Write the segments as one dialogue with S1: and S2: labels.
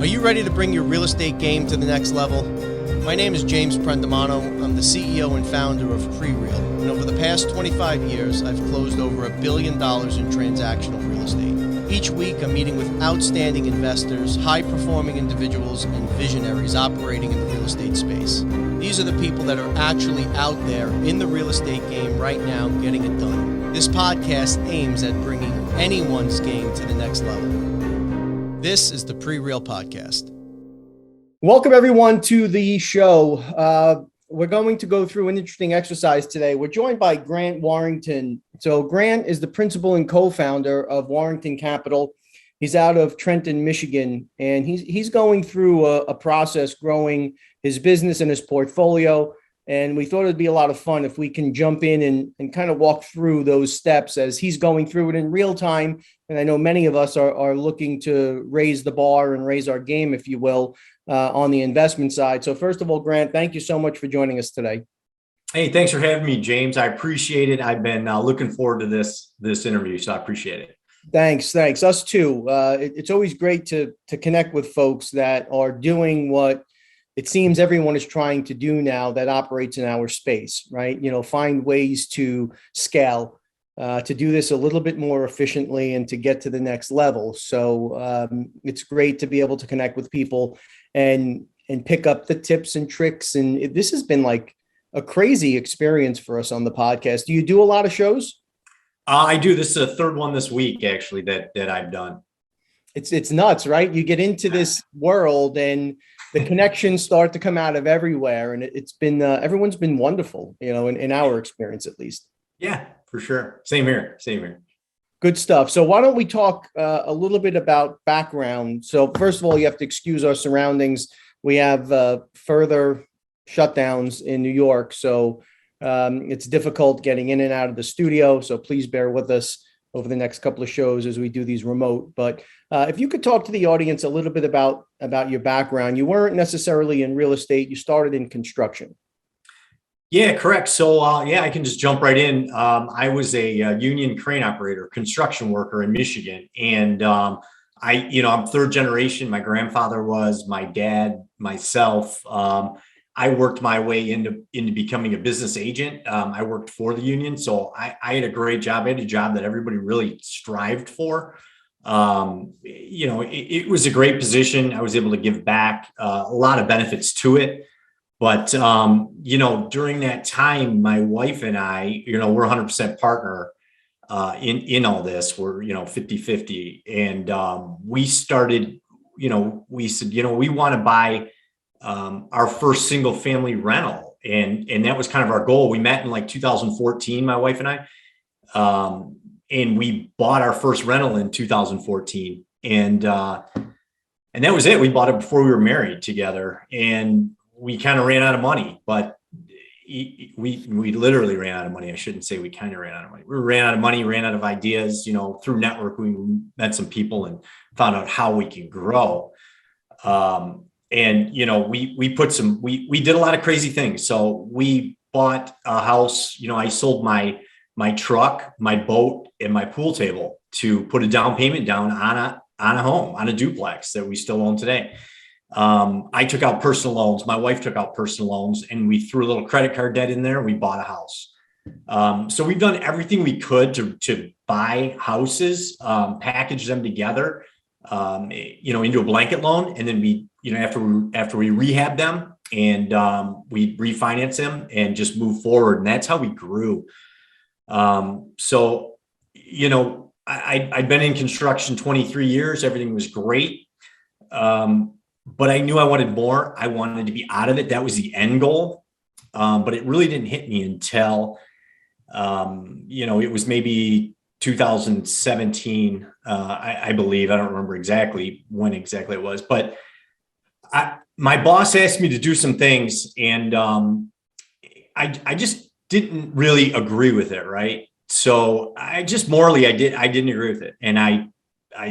S1: Are you ready to bring your real estate game to the next level? My name is James Prendamano. I'm the CEO and founder of PreReal. And over the past 25 years, I've closed over $1 billion in transactional real estate. Each week, I'm meeting with outstanding investors, high-performing individuals, and visionaries operating in the real estate space. These are the people that are actually out there in the real estate game right now getting it done. This podcast aims at bringing anyone's game to the next level. This is the PreReal Podcast.
S2: Welcome, everyone, to the show. We're going to go through an interesting exercise today. We're joined by Grant Warrington. So Grant is the principal and co-founder of Warrington Capital. He's out of Trenton, Michigan, and he's going through a process growing his business and his portfolio. And we thought it'd be a lot of fun if we can jump in and kind of walk through those steps as he's going through it in real time. And I know many of us are looking to raise the bar and raise our game, if you will, on the investment side. So first of all, Grant, thank you so much for joining us today.
S3: Hey, thanks for having me, James. I appreciate it. I've been looking forward to this interview, so I appreciate it.
S2: Thanks. Us too. It's always great to connect with folks that are doing what it seems everyone is trying to do now that operates in our space, right? You know, find ways to scale, to do this a little bit more efficiently and to get to the next level. So it's great to be able to connect with people and pick up the tips and tricks. And this has been like a crazy experience for us on the podcast. Do you do a lot of shows?
S3: I do. This is the third one this week, actually, that I've done.
S2: It's nuts, right? You get into this world and the connections start to come out of everywhere. And it's been, everyone's been wonderful, you know, in our experience, at least.
S3: Yeah, for sure. Same here.
S2: Good stuff. So why don't we talk a little bit about background? So first of all, you have to excuse our surroundings. We have further shutdowns in New York. So it's difficult getting in and out of the studio. So please bear with us over the next couple of shows as we do these remote. But if you could talk to the audience a little bit about your background. You weren't necessarily in real estate. You started in construction.
S3: Yeah, correct. So I can just jump right in. I was a union crane operator, construction worker in Michigan. And I'm third generation. My grandfather was, my dad, myself. I worked my way into becoming a business agent. I worked for the union. So I had a great job. I had a job that everybody really strived for. It was a great position. I was able to give back a lot of benefits to it. But, during that time, my wife and I, we're 100% partner in all this. We're, 50-50. And we started, we said, we want to buy our first single family rental. And that was kind of our goal. We met in like 2014, my wife and I, and we bought our first rental in 2014. And that was it. We bought it before we were married together, and we kind of ran out of money, but we literally ran out of money. I shouldn't say we kind of ran out of money. We ran out of money, ran out of ideas, through network. We met some people and found out how we can grow. And we did a lot of crazy things. So we bought a house. I sold my truck, my boat, and my pool table to put a down payment down on a home, on a duplex that we still own today. I took out personal loans. My wife took out personal loans, and we threw a little credit card debt in there. And we bought a house. So we've done everything we could to buy houses, package them together, into a blanket loan, and then we, after we rehab them and we refinance them and just move forward. And that's how we grew. I'd been in construction 23 years. Everything was great. But I knew I wanted more. I wanted to be out of it. That was the end goal. But it really didn't hit me until, it was maybe 2017, I believe. I don't remember exactly when exactly it was, but my boss asked me to do some things, and I just didn't really agree with it. Right. So I just morally, I didn't agree with it. And I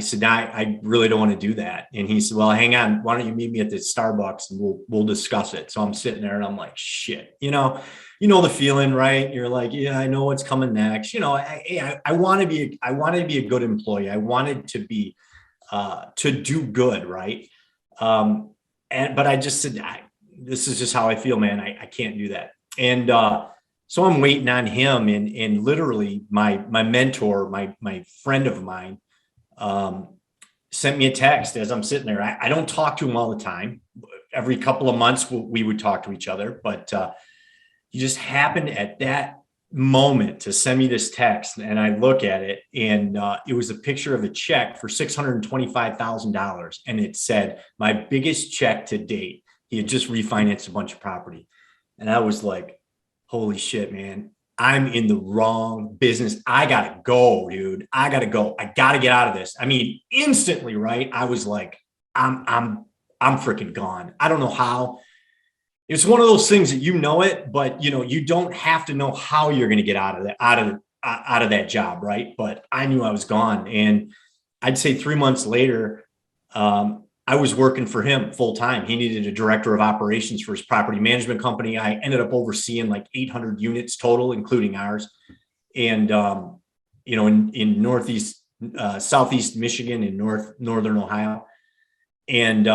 S3: said, I really don't want to do that. And he said, well, hang on, why don't you meet me at the Starbucks and we'll discuss it. So I'm sitting there and I'm like, shit, the feeling, right? You're like, yeah, I know what's coming next. I want to be a good employee. I wanted to be, to do good. Right. But I just said, this is just how I feel, man. I can't do that. And so I'm waiting on him, and literally my mentor, my friend of mine, sent me a text as I'm sitting there. I don't talk to him all the time. Every couple of months we would talk to each other, but he just happened at that moment to send me this text, and I look at it, and it was a picture of a check for $625,000, and it said, "My biggest check to date." He had just refinanced a bunch of property, and I was like, "Holy shit, man! I'm in the wrong business. I gotta go, dude. I gotta go. I gotta get out of this." I mean, instantly, right? I was like, "I'm freaking gone." I don't know how. It's one of those things that you know it, but you don't have to know how you're going to get out of that job, right? But I knew I was gone, and I'd say 3 months later, I was working for him full time. He needed a director of operations for his property management company. I ended up overseeing like 800 units total, including ours, and in northeast, southeast Michigan and northern Ohio, and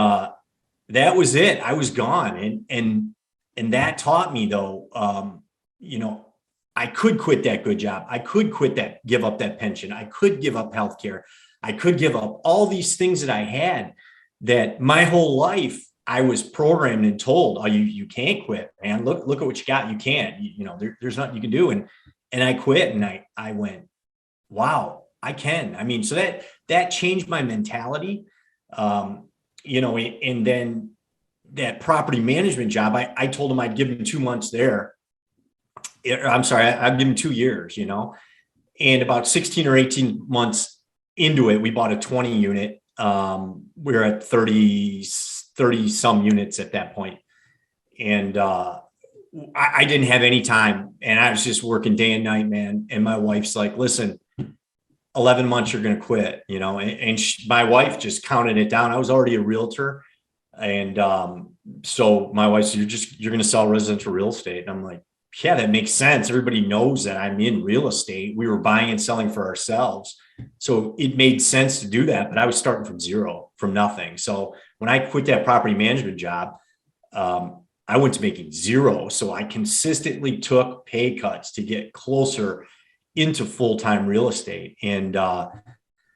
S3: that was it. I was gone. And that taught me though, I could quit that good job. I could give up that pension. I could give up healthcare. I could give up all these things that I had that my whole life I was programmed and told, "Oh, you can't quit, man. Look at what you got. You can't, there's nothing you can do." And I quit, and I went, wow, I can. I mean, so that changed my mentality. And then that property management job, I told him I'd give him 2 months there. I'm sorry, I'd give him 2 years, and about 16 or 18 months into it, we bought a 20 unit. We were at 30 some units at that point. And I didn't have any time, and I was just working day and night, man. And my wife's like, "Listen, 11 months, you're going to quit," and my wife just counted it down. I was already a realtor. And so my wife said, "You're going to sell residential real estate." And I'm like, "Yeah, that makes sense. Everybody knows that I'm in real estate. We were buying and selling for ourselves. So it made sense to do that." But I was starting from zero, from nothing. So when I quit that property management job, I went to making zero. So I consistently took pay cuts to get closer into full-time real estate. And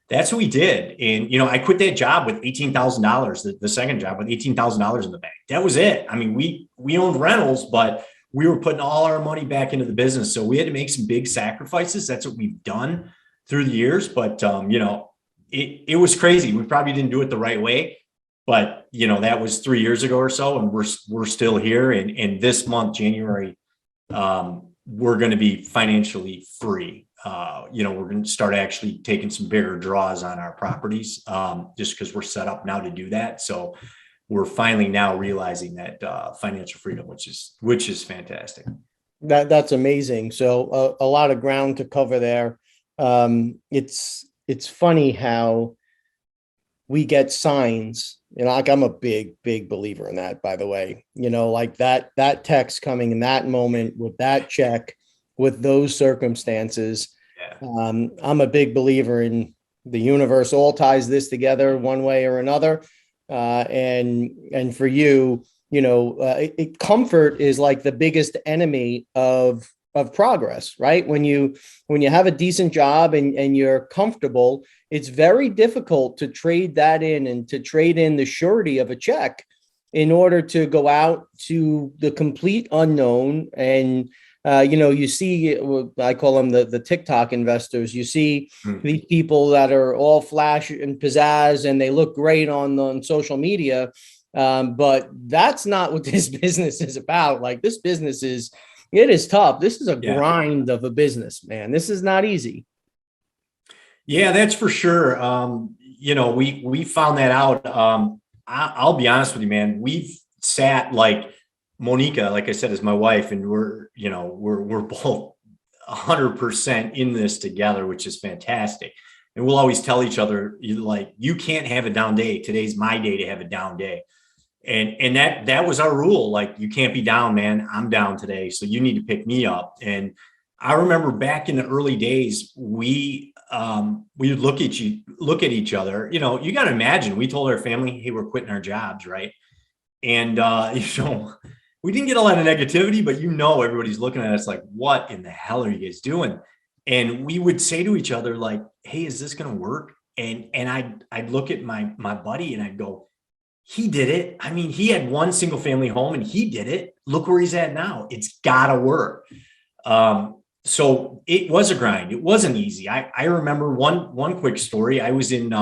S3: that's what we did. And, I quit that job with $18,000, the second job with $18,000 in the bank. That was it. I mean, we owned rentals, but we were putting all our money back into the business. So we had to make some big sacrifices. That's what we've done through the years. But, it was crazy. We probably didn't do it the right way, but that was 3 years ago or so. And we're still here. And this month, January, we're going to be financially free. We're going to start actually taking some bigger draws on our properties, just because we're set up now to do that. So we're finally now realizing that financial freedom, which is fantastic.
S2: That's amazing. So a lot of ground to cover there. It's funny how we get signs. Like I'm a big believer in that, by the way. Like that text coming in that moment with that check, with those circumstances. Yeah. I'm a big believer in the universe all ties this together one way or another. And for you, comfort is like the biggest enemy of progress, right? When you have a decent job and you're comfortable, it's very difficult to trade that in and to trade in the surety of a check in order to go out to the complete unknown. And you see, I call them the TikTok investors. You see these people that are all flash and pizzazz and they look great on social media. But that's not what this business is about. Like this business it is tough. This is a grind of a business, man. This is not easy.
S3: Yeah, that's for sure. We found that out. I'll be honest with you, man. We've sat like Monika, like I said, is my wife, and we're both 100% in this together, which is fantastic. And we'll always tell each other, like, you can't have a down day. Today's my day to have a down day. And that was our rule. Like, you can't be down, man. I'm down today. So you need to pick me up. And I remember back in the early days, we we would look at each other. You know, you got to imagine, we told our family, hey, we're quitting our jobs, right? And you know, we didn't get a lot of negativity, but you know, everybody's looking at us like, what in the hell are you guys doing? And we would say to each other, like, hey, is this going to work? And I'd look at my buddy and I'd go, he did it. I mean, he had one single family home and he did it. Look where he's at now. It's gotta work. So it was a grind. It wasn't easy. I remember one quick story. I was in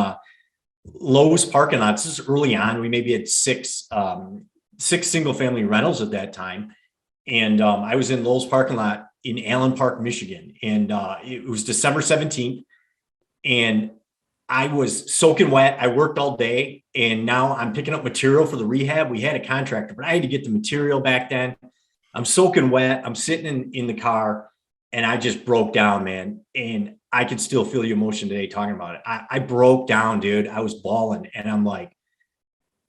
S3: Lowe's parking lots. This is early on. We maybe had six single family rentals at that time. And I was in Lowe's parking lot in Allen Park, Michigan. And it was December 17th. And I was soaking wet. I worked all day and now I'm picking up material for the rehab. We had a contractor, but I had to get the material back then. I'm soaking wet. I'm sitting in the car and I just broke down, man. And I could still feel the emotion today talking about it. I broke down, dude. I was bawling and I'm like,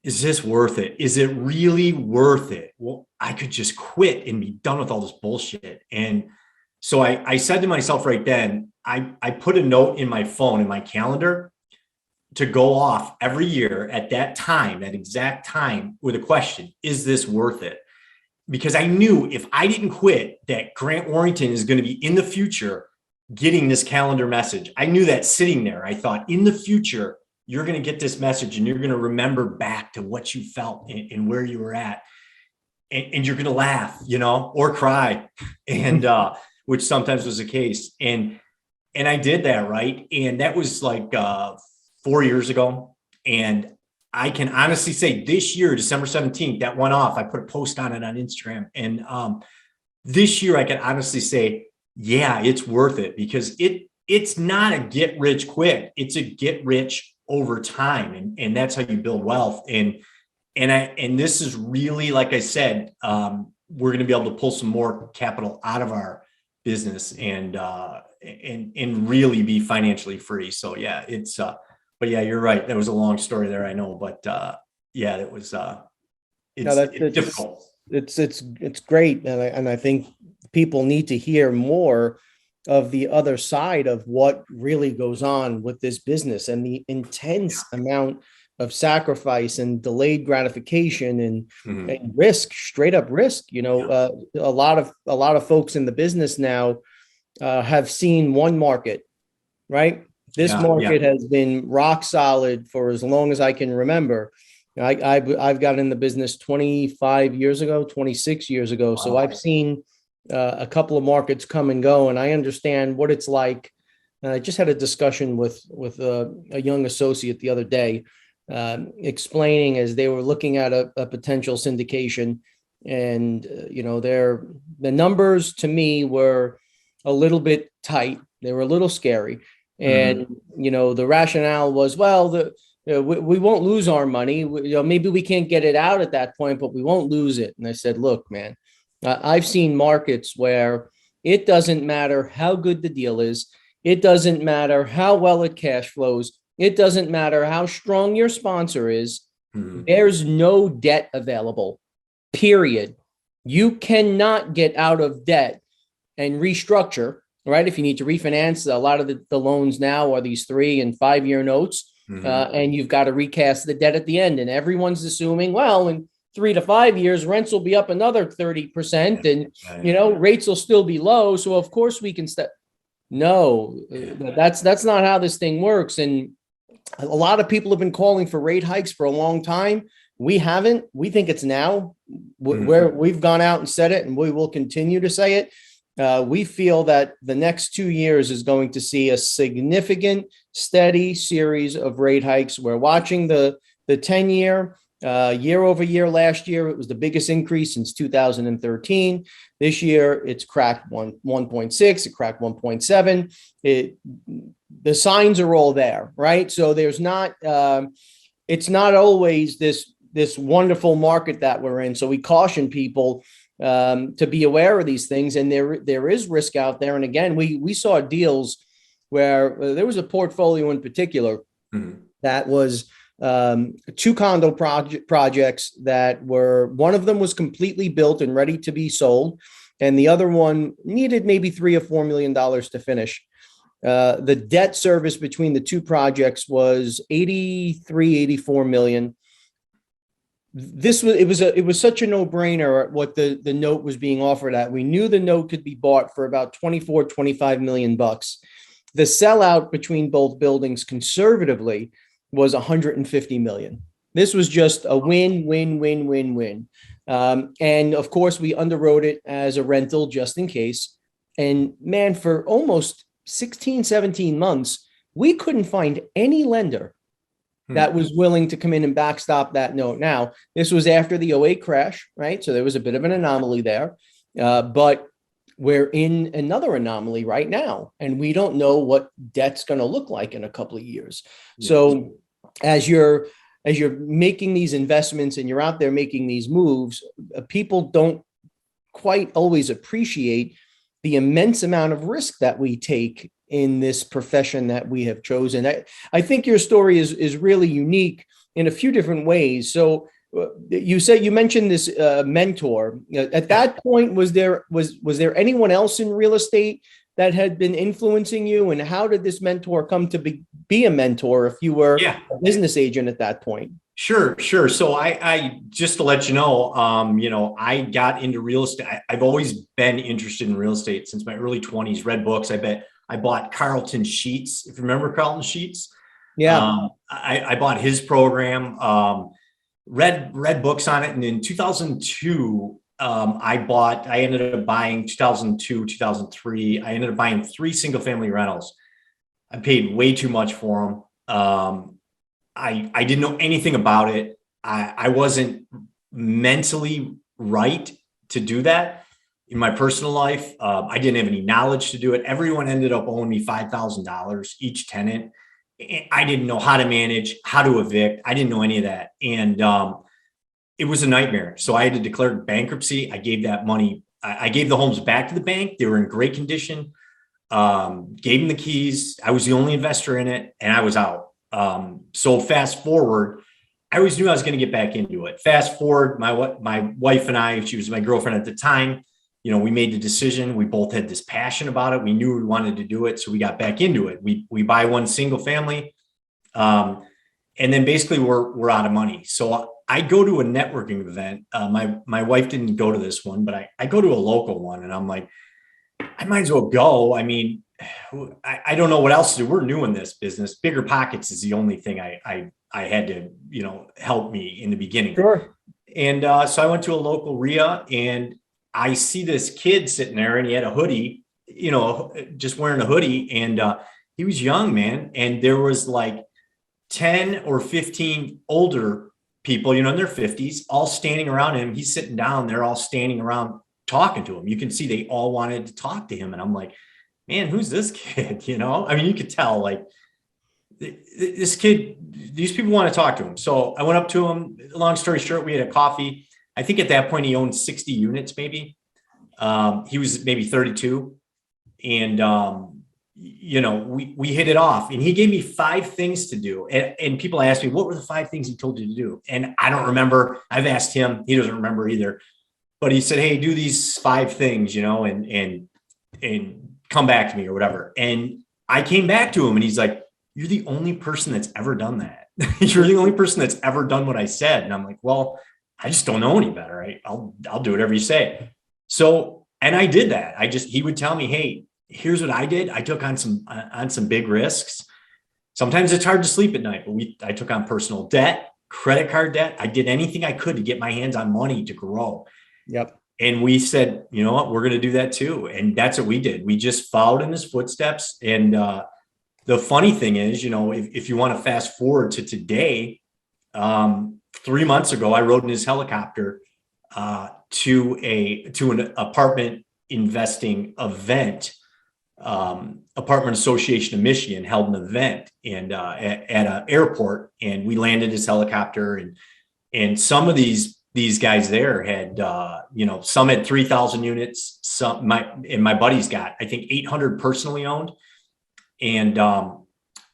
S3: is this worth it? Is it really worth it? Well, I could just quit and be done with all this bullshit. And so I said to myself right then, I put a note in my phone, in my calendar, to go off every year at that time, that exact time, with a question: is this worth it? Because I knew if I didn't quit, that Grant Warrington is going to be in the future getting this calendar message. I knew that sitting there. I thought, in the future, you're going to get this message and you're going to remember back to what you felt and where you were at. And you're going to laugh, you know, or cry. And, which sometimes was the case. And I did that, right? And that was like 4 years ago. And I can honestly say this year, December 17th, that went off. I put a post on it on Instagram. And this year I can honestly say, yeah, it's worth it, because it's not a get rich quick. It's a get rich over time. And that's how you build wealth. And this is really, like I said, we're going to be able to pull some more capital out of our business and really be financially free. So yeah, but yeah, you're right. That was a long story there, I know, but yeah, it was, it's difficult.
S2: It's great. And I think people need to hear more of the other side of what really goes on with this business and the intense amount of sacrifice and delayed gratification and risk, straight up risk. You know, a lot of folks in the business now have seen one market, right? This market has been rock solid for as long as I can remember. I've got in the business 25 years ago, 26 years ago. Wow. So I've seen a couple of markets come and go, and I understand what it's like. And I just had a discussion with a young associate the other day, explaining as they were looking at a potential syndication, and you know, the numbers to me were a little bit tight. They were a little scary, and you know, the rationale was, well, we won't lose our money. Maybe we can't get it out at that point, but we won't lose it. And I said, look, man, I've seen markets where it doesn't matter how good the deal is. It doesn't matter how well it cash flows. It doesn't matter how strong your sponsor is. There's no debt available, period. You cannot get out of debt and restructure, right? If you need to refinance, a lot of the loans now are these 3 and 5 year notes. And you've got to recast the debt at the end. And everyone's assuming, well, in 3 to 5 years, rents will be up another 30% and, you know, rates will still be low. So of course we can No, that's not how this thing works. And a lot of people have been calling for rate hikes for a long time. We haven't. We think it's now. Where we've gone out and said it, and we will continue to say it. We feel that the next 2 years is going to see a significant, steady series of rate hikes. We're watching the 10-year, year over year. Last year, it was the biggest increase since 2013. This year, it's cracked 1.6. It cracked 1.7. The signs are all there, right? So there's not. It's not always this wonderful market that we're in. So we caution people to be aware of these things, and there is risk out there. And again, we saw deals where there was a portfolio in particular that was 2 condo projects that were, one of them was completely built and ready to be sold, and the other one needed maybe $3 or $4 million to finish. The debt service between the two projects was 84 million. It was such a no-brainer what the note was being offered at. We knew the note could be bought for about 25 million bucks. The sellout between both buildings conservatively was 150 million. This was just a win, win, win, win, win. And of course, we underwrote it as a rental just in case. And man, for almost 16, 17 months, we couldn't find any lender that was willing to come in and backstop that note. Now, this was after the '08 crash, right? So there was a bit of an anomaly there. But we're in another anomaly right now, and we don't know what debt's going to look like in a couple of years. Yes. So as you're making these investments and you're out there making these moves, people don't quite always appreciate the immense amount of risk that we take in this profession that we have chosen. I think your story is really unique in a few different ways. So you mentioned this mentor. At that point, was there anyone else in real estate that had been influencing you, and how did this mentor come to be a mentor if you were a business agent at that point?
S3: Sure. So I just to let you know, I got into real estate. I've always been interested in real estate since my early 20s. Read books. I bought Carlton Sheets. If you remember Carlton Sheets, I bought his program. Read books on it, and in 2002, I ended up buying 2002, 2003. I ended up buying 3 single family rentals. I paid way too much for them. I didn't know anything about it. I wasn't mentally right to do that in my personal life. I didn't have any knowledge to do it. Everyone ended up owing me $5,000 each tenant. I didn't know how to manage, how to evict. I didn't know any of that. And it was a nightmare. So I had to declare bankruptcy. I gave that money. I gave the homes back to the bank. They were in great condition. Gave them the keys. I was the only investor in it, and I was out. So fast forward, I always knew I was going to get back into it. Fast forward, my wife and I, she was my girlfriend at the time, we made the decision. We both had this passion about it. We knew we wanted to do it. So we got back into it. We buy one single family. And then basically we're out of money. So I go to a networking event. My wife didn't go to this one, but I go to a local one, and I'm like, I might as well go. I mean, I don't know what else to do. We're new in this business. Bigger pockets is the only thing I had to, help me in the beginning.
S2: Sure.
S3: And so I went to a local RIA, and I see this kid sitting there, and he had a hoodie, just wearing a hoodie. And he was young, man. And there was like 10 or 15 older people, in their 50s, all standing around him. He's sitting down. They're all standing around talking to him. You can see they all wanted to talk to him. And I'm like, man, who's this kid? I mean, you could tell, like, this kid, these people want to talk to him. So I went up to him. Long story short, we had a coffee. I think at that point he owned 60 units, maybe. He was maybe 32. And, we hit it off, and he gave me 5 things to do. And people asked me, what were the 5 things he told you to do? And I don't remember. I've asked him. He doesn't remember either. But he said, hey, do these 5 things, and come back to me or whatever. And I came back to him, and he's like, you're the only person that's ever done that. You're the only person that's ever done what I said. And I'm like, well, I just don't know any better. I'll do whatever you say. So, and I did that. He would tell me, hey, here's what I did. I took on some big risks. Sometimes it's hard to sleep at night, but I took on personal debt, credit card debt. I did anything I could to get my hands on money to grow.
S2: Yep.
S3: And we said, you know what, we're going to do that too. And that's what we did. We just followed in his footsteps. And the funny thing is, if you want to fast forward to today, 3 months ago, I rode in his helicopter to an apartment investing event. Apartment Association of Michigan held an event and at an airport, and we landed his helicopter, and some of these guys there had some had 3,000 units. My buddy's got, I think, 800 personally owned, and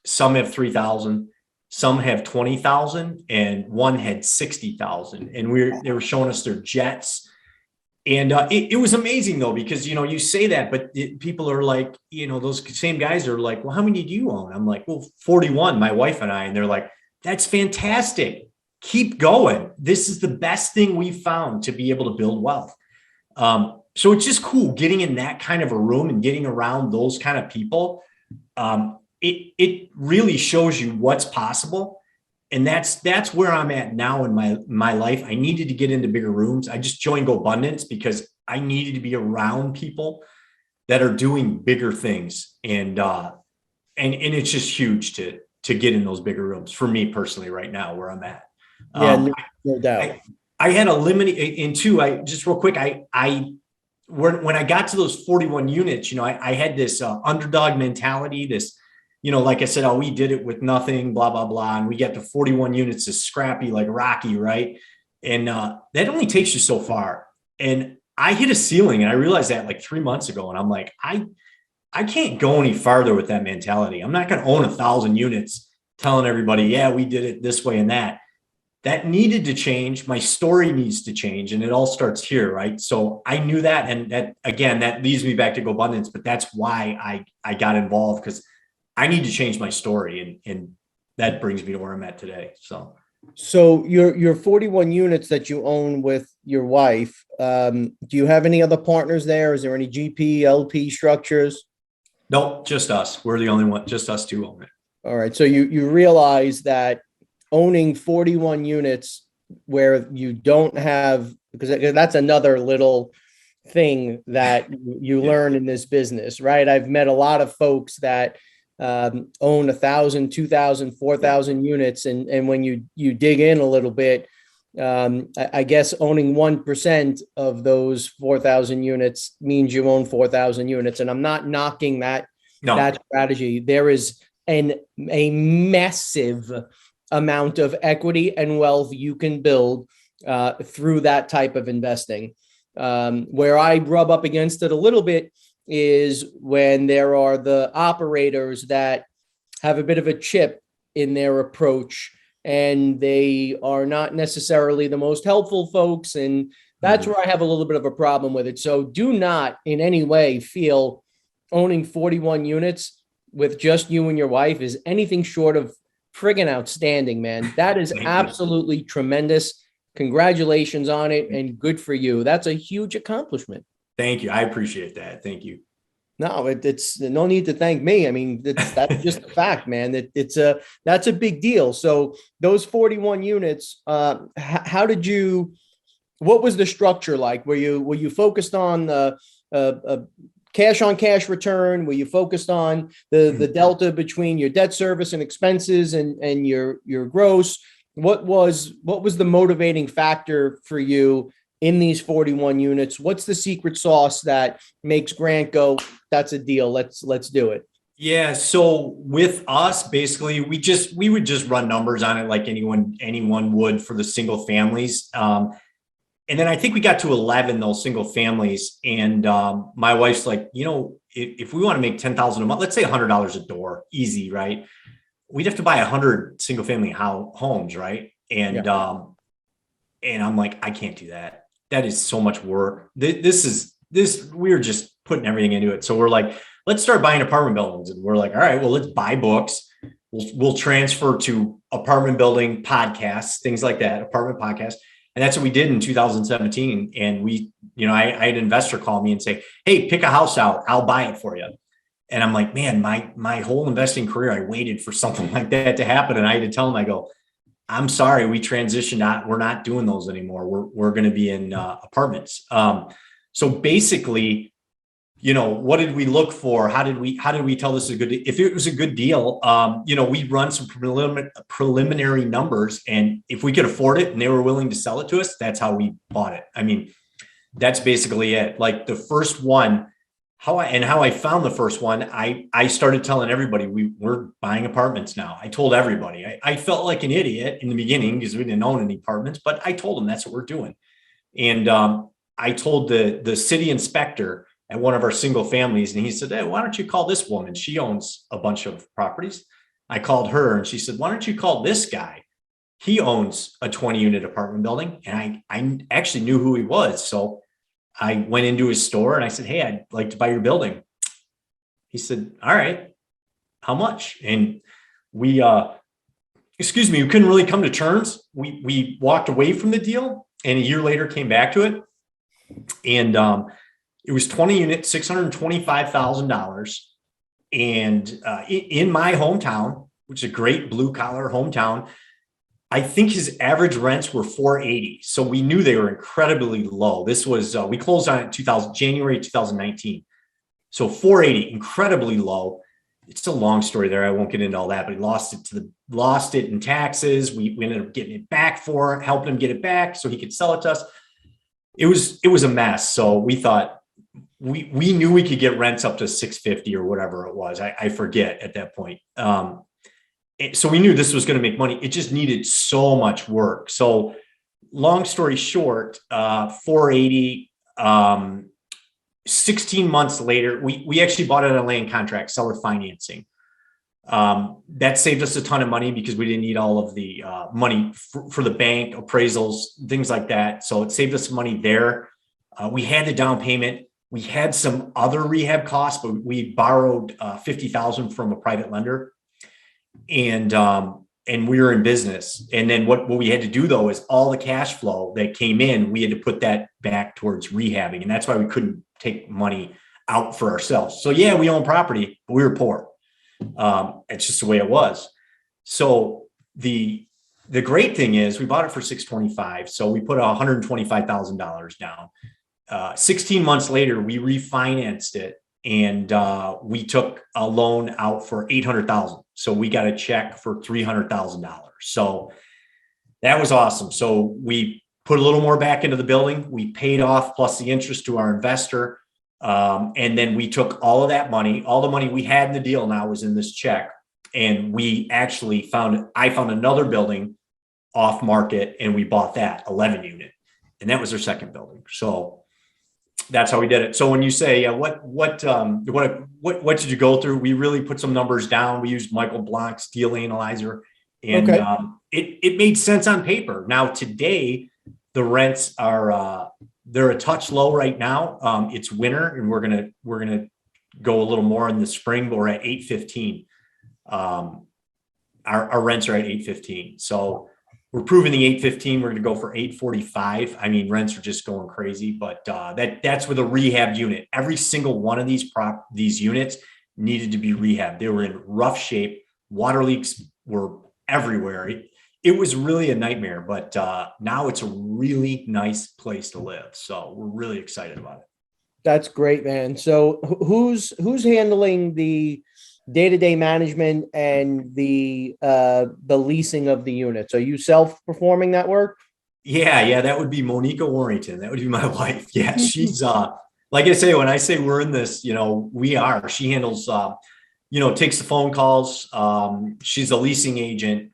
S3: some have 3,000, some have 20,000, and one had 60,000. And they were showing us their jets. And it was amazing though, because, you say that, but people are like, those same guys are like, well, how many do you own? I'm like, well, 41, my wife and I, and they're like, that's fantastic. Keep going. This is the best thing we've found to be able to build wealth. So it's just cool getting in that kind of a room and getting around those kind of people. It really shows you what's possible. And that's where I'm at now in my life. I needed to get into bigger rooms. I just joined GoBundance because I needed to be around people that are doing bigger things. And it's just huge to get in those bigger rooms for me personally right now where I'm at.
S2: Yeah, no doubt.
S3: I had a limited in two. Just real quick. When I got to those 41 units, I had this underdog mentality, this, like I said, we did it with nothing, blah, blah, blah. And we get to 41 units is scrappy, like Rocky, right? And that only takes you so far. And I hit a ceiling, and I realized that like 3 months ago. And I'm like, I can't go any farther with that mentality. I'm not going to own 1,000 units telling everybody, yeah, we did it this way and that. That needed to change. My story needs to change, and it all starts here, right? So I knew that. And that, again, that leads me back to GoBundance, but that's why I got involved, because I need to change my story, and that brings me to where I'm at today. So
S2: your 41 units that you own with your wife, do you have any other partners there? Is there any GP, LP structures?
S3: No, just us. We're the only one, just us two own it.
S2: All right. So you realize that owning 41 units where you don't have, because that's another little thing that you learn in this business, right? I've met a lot of folks that own 1,000, 2,000, 4,000 units. And when you dig in a little bit, I guess owning 1% of those 4,000 units means you own 4,000 units. And I'm not knocking that strategy. There is a massive amount of equity and wealth you can build through that type of investing. Where I rub up against it a little bit is when there are the operators that have a bit of a chip in their approach, and they are not necessarily the most helpful folks. And that's where I have a little bit of a problem with it. So do not in any way feel owning 41 units with just you and your wife is anything short of friggin' outstanding, man. That is absolutely tremendous. Congratulations on it, and good for you. That's a huge accomplishment.
S3: Thank you. I appreciate that. Thank you.
S2: No, it's no need to thank me. I mean, that's just a fact, man. That's a big deal. So those 41 units, what was the structure like? Were you focused on the cash on cash return? Were you focused on the delta between your debt service and expenses and your gross? What was the motivating factor for you in these 41 units? What's the secret sauce that makes Grant go, that's a deal, let's do it?
S3: Yeah. So with us, basically, we would just run numbers on it like anyone would for the single families. And then I think we got to 11, those single families. And my wife's like, if we want to make $10,000 a month, let's say $100 a door, easy, right? We'd have to buy 100 single family homes, right? And and I'm like, I can't do that. That is so much work. We're just putting everything into it. So we're like, let's start buying apartment buildings. And we're like, all right, well, let's buy books. We'll transfer to apartment building podcasts, things like that, apartment podcasts. And that's what we did in 2017. And I had an investor call me and say, hey, pick a house out. I'll buy it for you. And I'm like, man, my whole investing career, I waited for something like that to happen. And I had to tell him, I go, I'm sorry, we transitioned out. We're not doing those anymore. We're going to be in apartments. So basically, what did we look for? How did we tell this is a good deal? If it was a good deal, we'd run some preliminary numbers, and if we could afford it and they were willing to sell it to us, that's how we bought it. I mean, that's basically it. Like the first one, how I found the first one, I started telling everybody we're buying apartments now. I told everybody. I felt like an idiot in the beginning because we didn't own any apartments, but I told them that's what we're doing. And I told the city inspector at one of our single families, and he said, hey, why don't you call this woman? She owns a bunch of properties. I called her, and she said, why don't you call this guy? He owns a 20-unit apartment building. And I actually knew who he was. So I went into his store and I said, "Hey, I'd like to buy your building." He said, "All right, how much?" And we, we couldn't really come to terms. We walked away from the deal, and a year later came back to it. And it was 20 units, $625,000. And in my hometown, which is a great blue collar hometown, I think his average rents were $480. So we knew they were incredibly low. This was, we closed on it January 2019. So $480, incredibly low. It's a long story there. I won't get into all that, but he lost it in taxes. We ended up getting it back helping him get it back so he could sell it to us. It was a mess. So we thought we knew we could get rents up to 650 or whatever it was. I forget at that point. So we knew this was going to make money. It just needed so much work. So long story short, 480, 16 months later, we actually bought it on a land contract, seller financing. That saved us a ton of money because we didn't need all of the money for the bank, appraisals, things like that. So it saved us money there. We had the down payment. We had some other rehab costs, but we borrowed $50,000 from a private lender. And we were in business. And then what we had to do though is all the cash flow that came in, we had to put that back towards rehabbing. And that's why we couldn't take money out for ourselves. So yeah, we own property, but we were poor. It's just the way it was. So the great thing is we bought it for $625. So we put $125,000 down. 16 months later, we refinanced it and we took a loan out for $800,000. So we got a check for $300,000. So that was awesome. So we put a little more back into the building. We paid off plus the interest to our investor. And then we took all of that money, all the money we had in the deal now was in this check. And we actually I found another building off market and we bought that 11 unit. And that was our second building. So that's how we did it. So when you say, what did you go through? We really put some numbers down. We used Michael Blanc's deal analyzer and it made sense on paper. Now today, the rents are, they're a touch low right now. It's winter and we're going to go a little more in the spring, but we're at 815. Our rents are at 815. So we're proving the 815. We're going to go for 845. I mean, rents are just going crazy, but that's with a rehab unit. Every single one of these units needed to be rehabbed. They were in rough shape. Water leaks were everywhere. It was really a nightmare, but now it's a really nice place to live. So we're really excited about it.
S2: That's great, man. So who's handling the day-to-day management and the leasing of the units? Are you self-performing that work?
S3: Yeah, that would be Monika Warrington. That would be my wife. Yeah, she's like I say, when I say we're in this, we are. She handles, takes the phone calls. She's a leasing agent.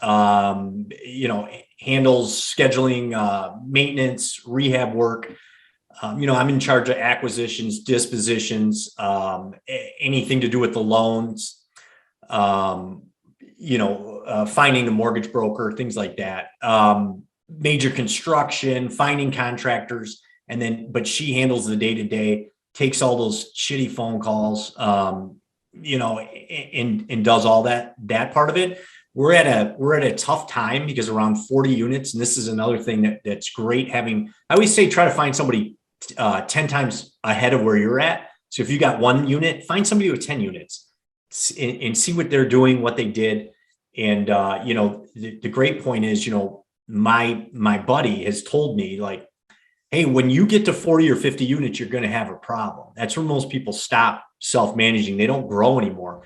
S3: Handles scheduling, maintenance, rehab work. I'm in charge of acquisitions, dispositions, anything to do with the loans, finding the mortgage broker, things like that, major construction, finding contractors, but she handles the day to day, takes all those shitty phone calls, and does all that part of it. We're at a tough time because around 40 units, and this is another thing that's great I always say, try to find somebody 10 times ahead of where you're at. So if you got one unit, find somebody with 10 units and see what they're doing, what they did. And, the great point is, my buddy has told me like, hey, when you get to 40 or 50 units, you're going to have a problem. That's where most people stop self-managing. They don't grow anymore.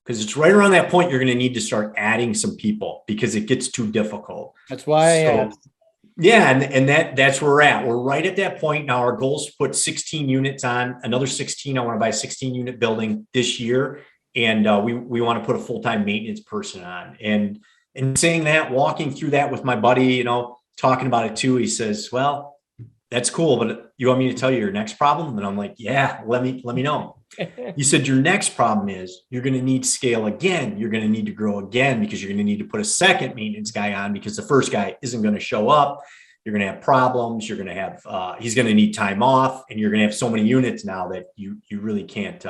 S3: Because it's right around that point, you're going to need to start adding some people because it gets too difficult.
S2: That's why I asked.
S3: Yeah. And that's where we're at. We're right at that point. Now our goal is to put 16 units on, another 16. I want to buy a 16 unit building this year. And we want to put a full-time maintenance person on. And saying that, walking through that with my buddy, talking about it too, he says, well, that's cool, but you want me to tell you your next problem? And I'm like, yeah, let me know. He said, your next problem is you're going to need scale again. You're going to need to grow again because you're going to need to put a second maintenance guy on because the first guy isn't going to show up. you're going to have problems. You're going to have, he's going to need time off, and you're going to have so many units now that you really can't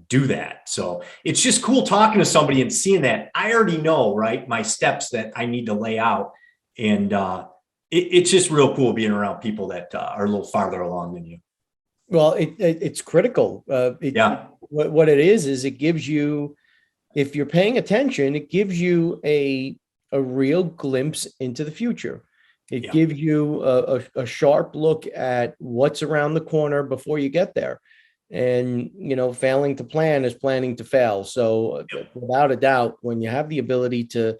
S3: do that. So it's just cool talking to somebody and seeing that. I already know, right, my steps that I need to lay out. And it's just real cool being around people that are a little farther along than you.
S2: Well, it's critical. What it is it gives you, if you're paying attention, it gives you a real glimpse into the future. It gives you a sharp look at what's around the corner before you get there. And, failing to plan is planning to fail. So without a doubt, when you have the ability to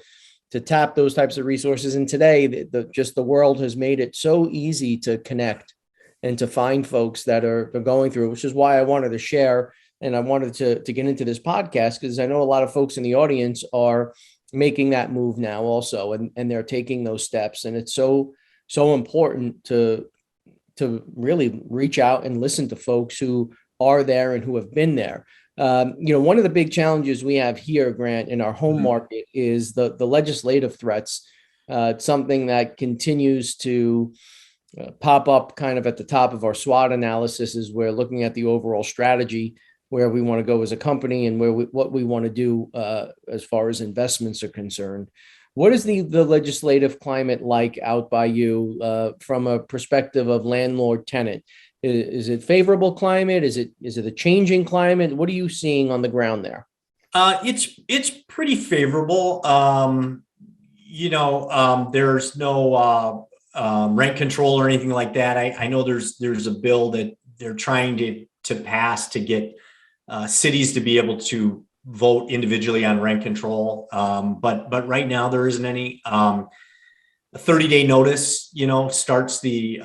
S2: tap those types of resources, and today, the world has made it so easy to connect and to find folks that are going through it, which is why I wanted to share and I wanted to get into this podcast, because I know a lot of folks in the audience are making that move now also, and they're taking those steps. And it's so important to really reach out and listen to folks who are there and who have been there. One of the big challenges we have here, Grant, in our home market is the legislative threats. It's something that continues to pop up kind of at the top of our SWOT analysis as we're looking at the overall strategy, where we want to go as a company and what we want to do as far as investments are concerned. What is the legislative climate like out by you from a perspective of landlord tenant? Is it favorable climate? Is it a changing climate? What are you seeing on the ground there?
S3: It's pretty favorable. There's no rent control or anything like that. I know there's a bill that they're trying to pass to get cities to be able to vote individually on rent control. But right now there isn't any. A 30-day notice, starts the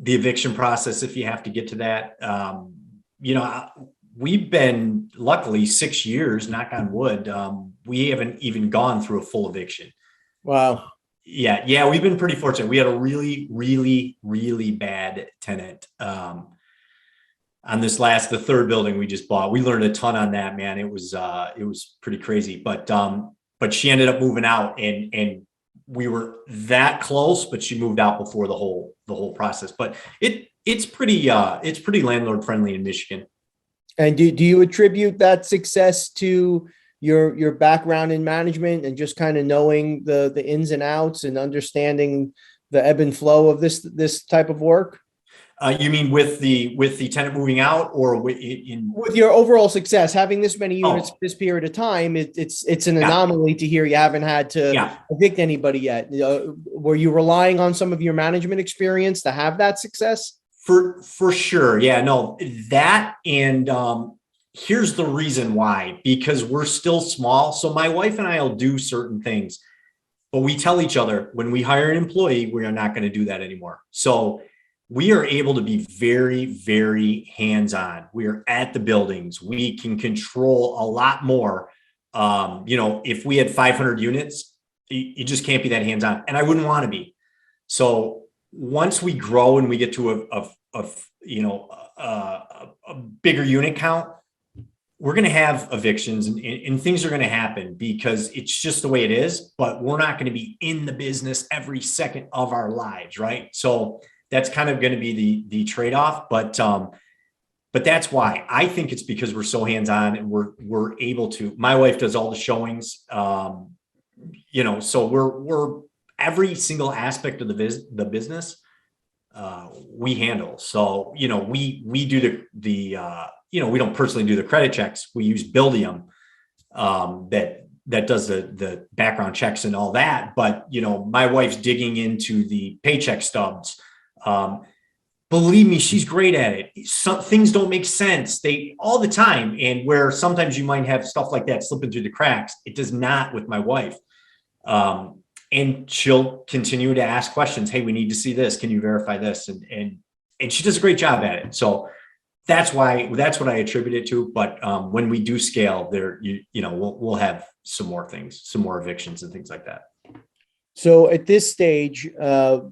S3: eviction process if you have to get to that. We've been luckily 6 years, knock on wood. We haven't even gone through a full eviction.
S2: Wow.
S3: Yeah. We've been pretty fortunate. We had a really, really, really bad tenant on the third building we just bought. We learned a ton on that, man. It was pretty crazy, but she ended up moving out, and we were that close, but she moved out before the whole process. But it's pretty landlord friendly in Michigan.
S2: And do you attribute that success to your background in management and just kind of knowing the ins and outs and understanding the ebb and flow of this type of work?
S3: You mean with the tenant moving out, or with
S2: your overall success, having this many units this period of time? It's an anomaly to hear you haven't had to evict anybody yet. Were you relying on some of your management experience to have that success?
S3: For sure. Yeah, no, that, and here's the reason why, because we're still small. So my wife and I will do certain things, but we tell each other when we hire an employee, we are not going to do that anymore. So we are able to be very, very hands-on. We are at the buildings. We can control a lot more. If we had 500 units, you just can't be that hands-on, and I wouldn't want to be. So once we grow and we get to a bigger unit count, we're going to have evictions and things are going to happen because it's just the way it is. But we're not going to be in the business every second of our lives, right? So that's kind of going to be the trade-off, but that's why I think it's because we're so hands-on and we're able to. My wife does all the showings, so we're every single aspect of the business we handle. So we do we don't personally do the credit checks. We use Buildium that does the background checks and all that. But my wife's digging into the paycheck stubs. Believe me, she's great at it. Some things don't make sense all the time. And where sometimes you might have stuff like that slipping through the cracks, it does not with my wife. And she'll continue to ask questions. Hey, we need to see this. Can you verify this? And she does a great job at it. So that's what I attribute it to. But when we do scale there, we'll have some more things, some more evictions and things like that.
S2: So at this stage, what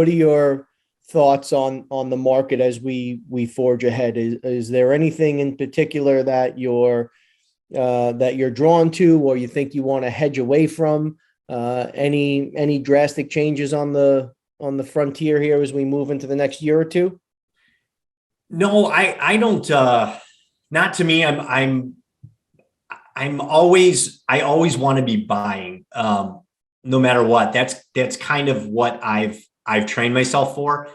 S2: are your thoughts on the market as we forge ahead? Is there anything in particular that you're drawn to, or you think you want to hedge away from? Any drastic changes on the frontier here as we move into the next year or two?
S3: No, I don't, not to me. I always want to be buying, no matter what. That's kind of what I've trained myself for,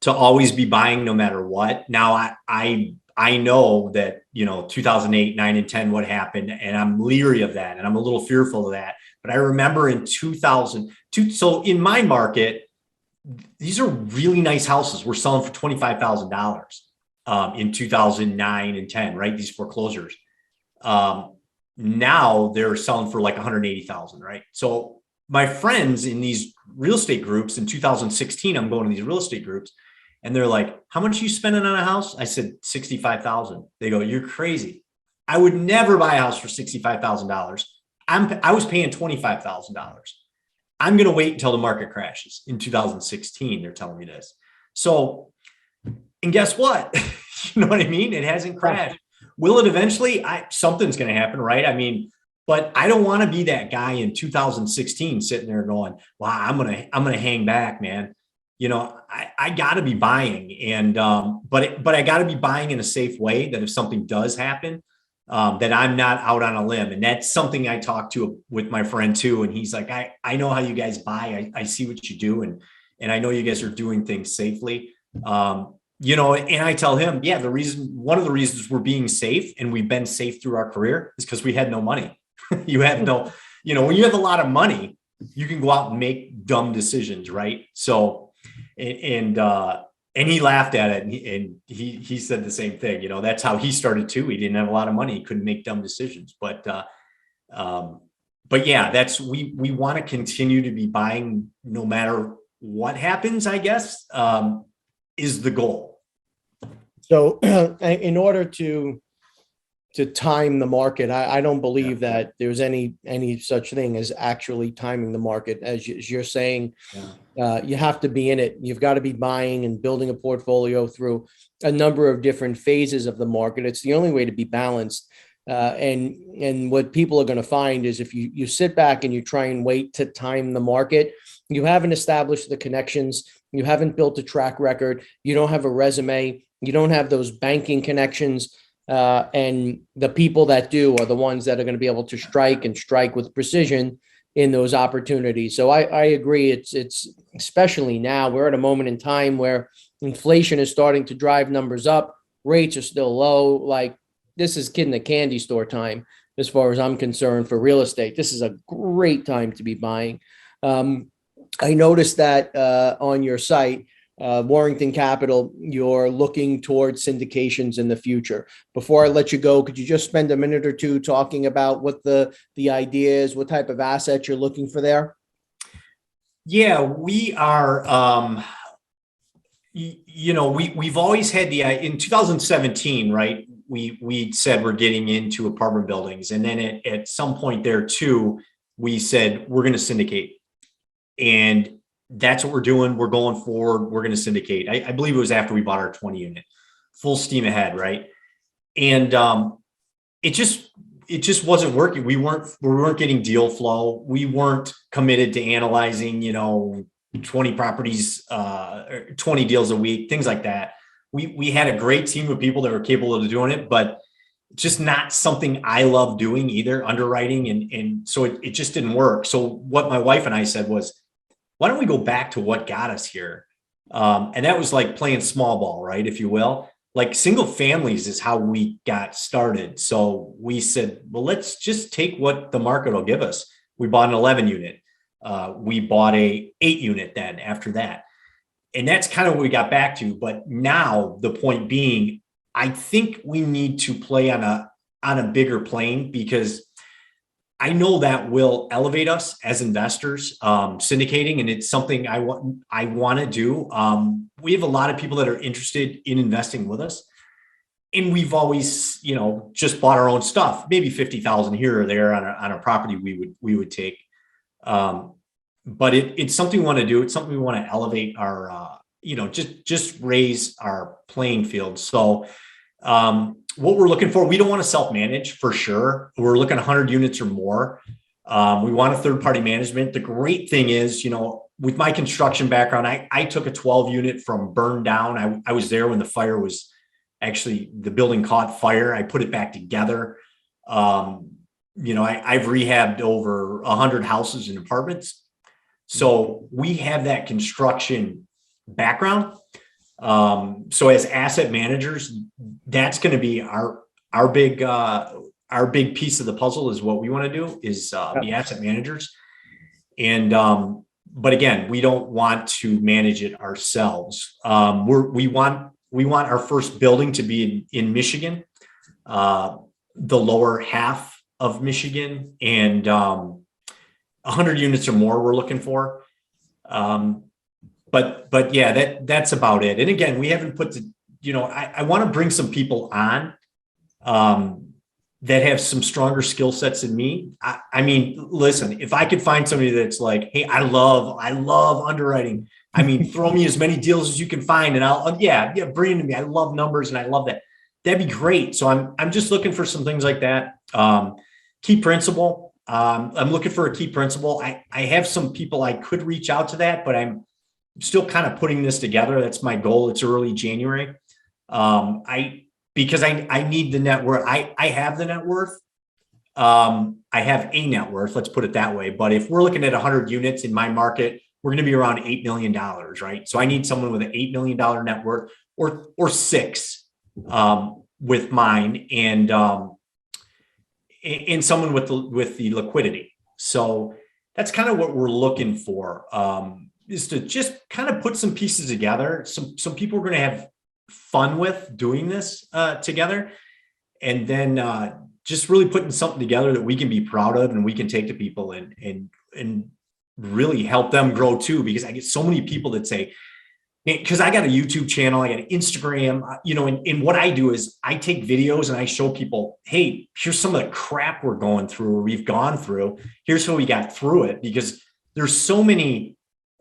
S3: to always be buying no matter what. Now I know that, 2008, 9 and 10, what happened, and I'm leery of that. And I'm a little fearful of that. But I remember in 2002, so in my market, these are really nice houses. We're selling for $25,000 in 2009 and 10, right? These foreclosures. Now they're selling for like 180,000, right? So my friends in these real estate groups in 2016, I'm going to these real estate groups, and they're like, "How much are you spending on a house?" I said, 65,000. They go, "You're crazy. I would never buy a house for $65,000. I was paying $25,000. I'm going to wait until the market crashes." In 2016, they're telling me this. So, and guess what? You know what I mean? It hasn't crashed. Will it eventually? Something's going to happen, right? I mean, but I don't want to be that guy in 2016 sitting there going, "Wow, I'm gonna hang back, man." I got to be buying, and but I got to be buying in a safe way, that if something does happen, that I'm not out on a limb. And that's something I talked to with my friend too. And he's like, I know how you guys buy. I see what you do. And I know you guys are doing things safely. And I tell him, yeah, one of the reasons we're being safe, and we've been safe through our career, is because we had no money. You have no, when you have a lot of money, you can go out and make dumb decisions. Right. So, and he laughed at it, and he said the same thing. That's how he started too. He didn't have a lot of money. He couldn't make dumb decisions. But yeah, we want to continue to be buying no matter what happens, I guess, is the goal.
S2: So in order to time the market, I don't believe that there's any such thing as actually timing the market. As you're saying, you have to be in it. You've got to be buying and building a portfolio through a number of different phases of the market. It's the only way to be balanced. And what people are going to find is, if you sit back and you try and wait to time the market, you haven't established the connections. You haven't built a track record. You don't have a resume. You don't have those banking connections. And the people that do are the ones that are going to be able to strike with precision in those opportunities. So I agree. It's especially now, we're at a moment in time where inflation is starting to drive numbers up. Rates are still low. Like, this is kid in the candy store time, as far as I'm concerned, for real estate. This is a great time to be buying. I noticed that on your site, Warrington Capital, you're looking towards syndications in the future. Before I let you go, could you just spend a minute or two talking about what the idea is, what type of assets you're looking for there?
S3: Yeah, we are, we've always had in 2017, right? We said we're getting into apartment buildings. And then at some point there too, we said, we're going to syndicate. And that's what we're doing. We're going forward. We're going to syndicate. I believe it was after we bought our 20 unit, full steam ahead. Right. And it just wasn't working. We weren't getting deal flow. We weren't committed to analyzing, 20 properties, 20 deals a week, things like that. We had a great team of people that were capable of doing it, but just not something I love doing either, underwriting. And so it just didn't work. So what my wife and I said was, why don't we go back to what got us here? And that was like playing small ball, right? If you will, like single families is how we got started. So we said, well, let's just take what the market will give us. We bought an 11 unit. We bought a 8 unit then after that. And that's kind of what we got back to. But now the point being, I think we need to play on a bigger plane, because I know that will elevate us as investors, syndicating, and it's something I want to do. We have a lot of people that are interested in investing with us, and we've always, just bought our own stuff, maybe 50,000 here or there on a property we would take. But it's something we want to do. It's something we want to elevate our, just raise our playing field. So, what we're looking for, we don't want to self-manage for sure. We're looking at 100 units or more. We want a third-party management. The great thing is, with my construction background, I took a 12 unit from burned down. I was there when the fire was actually, the building caught fire. I put it back together. I've rehabbed over 100 houses and apartments. So we have that construction background. So as asset managers, that's going to be our big piece of the puzzle is what we want to do is be asset managers. And, but again, we don't want to manage it ourselves. We want our first building to be in Michigan, the lower half of Michigan, and 100 units or more we're looking for. But yeah, that's about it. And again, we haven't put I want to bring some people on that have some stronger skill sets than me. I mean, listen, if I could find somebody that's like, hey, I love underwriting. I mean, throw me as many deals as you can find and I'll bring them to me. I love numbers and I love that. That'd be great. So I'm just looking for some things like that. Key principal. I'm looking for a key principal. I have some people I could reach out to that, but I'm still kind of putting this together. That's my goal. It's early January. Because I need the net worth. I have the net worth. I have a net worth, let's put it that way. But if we're looking at 100 units in my market, we're going to be around $8 million, right? So I need someone with an $8 million net worth or six with mine and someone with the liquidity. So that's kind of what we're looking for, is to just kind of put some pieces together. Some people are going to have fun with doing this together, and then just really putting something together that we can be proud of and we can take to people and really help them grow too. Because I get so many people that say, because I got a YouTube channel, I got an Instagram, and what I do is I take videos and I show people, hey, here's some of the crap we're going through or we've gone through. Here's how we got through it, because there's so many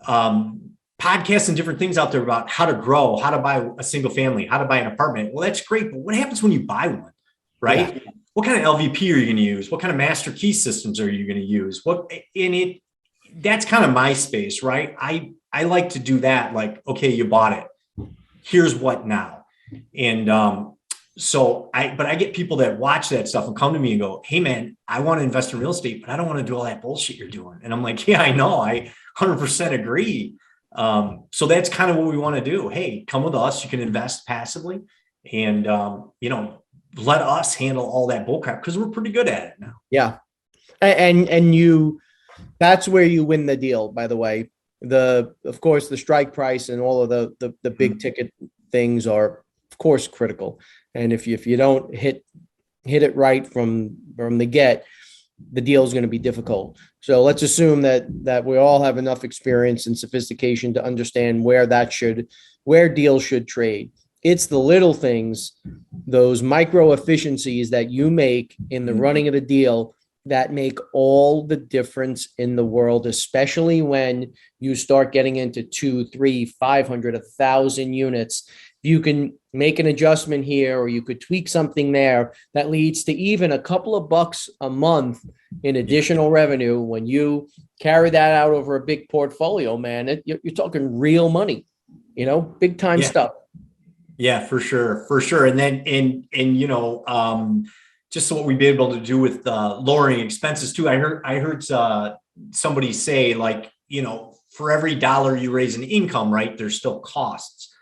S3: podcasts and different things out there about how to grow, how to buy a single family, how to buy an apartment. Well, that's great. But what happens when you buy one, right? Yeah. What kind of LVP are you going to use? What kind of master key systems are you going to use? That's kind of my space, right? I like to do that. Like, okay, you bought it. Here's what now. And but I get people that watch that stuff and come to me and go, hey man, I want to invest in real estate, but I don't want to do all that bullshit you're doing. And I'm like, yeah, I know. I 100% agree. So that's kind of what we want to do. Hey, come with us. You can invest passively and, let us handle all that bull crap because we're pretty good at it now.
S2: Yeah. And that's where you win the deal, by the way. Of course, the strike price and all of the big ticket things are, of course, critical. And if you don't hit it right from the get, the deal is going to be difficult. So let's assume that we all have enough experience and sophistication to understand where deals should trade. It's the little things, those micro efficiencies that you make in the running of the deal that make all the difference in the world, especially when you start getting into 2, 3, 500, 1,000 units. You can make an adjustment here, or you could tweak something there that leads to even a couple of bucks a month in additional revenue. When you carry that out over a big portfolio, man, you're talking real money, big time stuff.
S3: Yeah, for sure. And then, just what we've been able to do with lowering expenses too. I heard somebody say, like, for every dollar you raise in income, right, there's still costs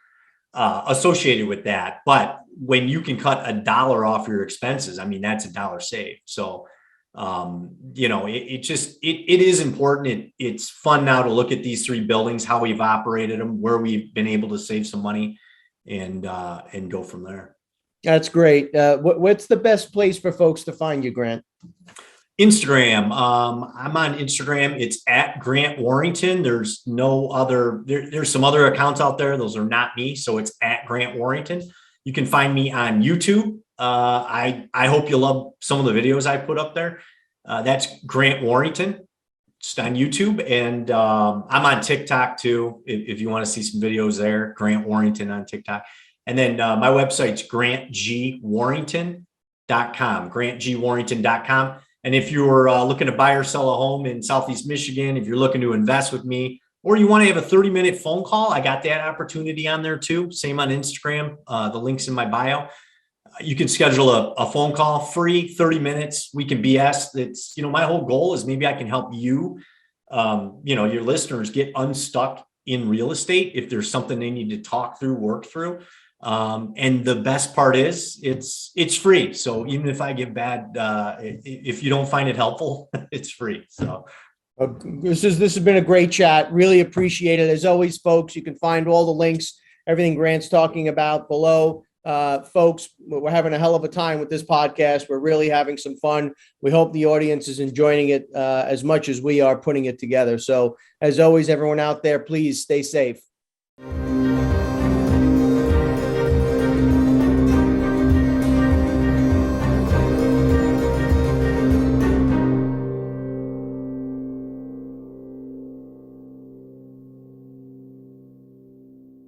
S3: associated with that. But when you can cut $1 off your expenses, I mean, that's $1 saved. So, it is important. It's fun now to look at these 3 buildings, how we've operated them, where we've been able to save some money and go from there.
S2: That's great. What's the best place for folks to find you, Grant?
S3: Instagram. I'm on Instagram. It's at Grant Warrington. There's no other, there's some other accounts out there. Those are not me. So it's at Grant Warrington. You can find me on YouTube. I hope you love some of the videos I put up there. That's Grant Warrington, just on YouTube. And I'm on TikTok too. If you want to see some videos there, Grant Warrington on TikTok. And then my website's grantgwarrington.com, grantgwarrington.com. And if you're looking to buy or sell a home in Southeast Michigan, if you're looking to invest with me, or you want to have a 30-minute phone call, I got that opportunity on there too. Same on Instagram. The link's in my bio. You can schedule a phone call, free, 30 minutes. We can BS. It's, my whole goal is maybe I can help you, your listeners get unstuck in real estate if there's something they need to talk through, work through. And the best part is it's free. So even if I give bad, if you don't find it helpful, it's free. So
S2: this has been a great chat. Really appreciate it. As always, folks, you can find all the links, everything Grant's talking about below. Folks, we're having a hell of a time with this podcast. We're really having some fun. We hope the audience is enjoying it as much as we are putting it together. So as always, everyone out there, please stay safe.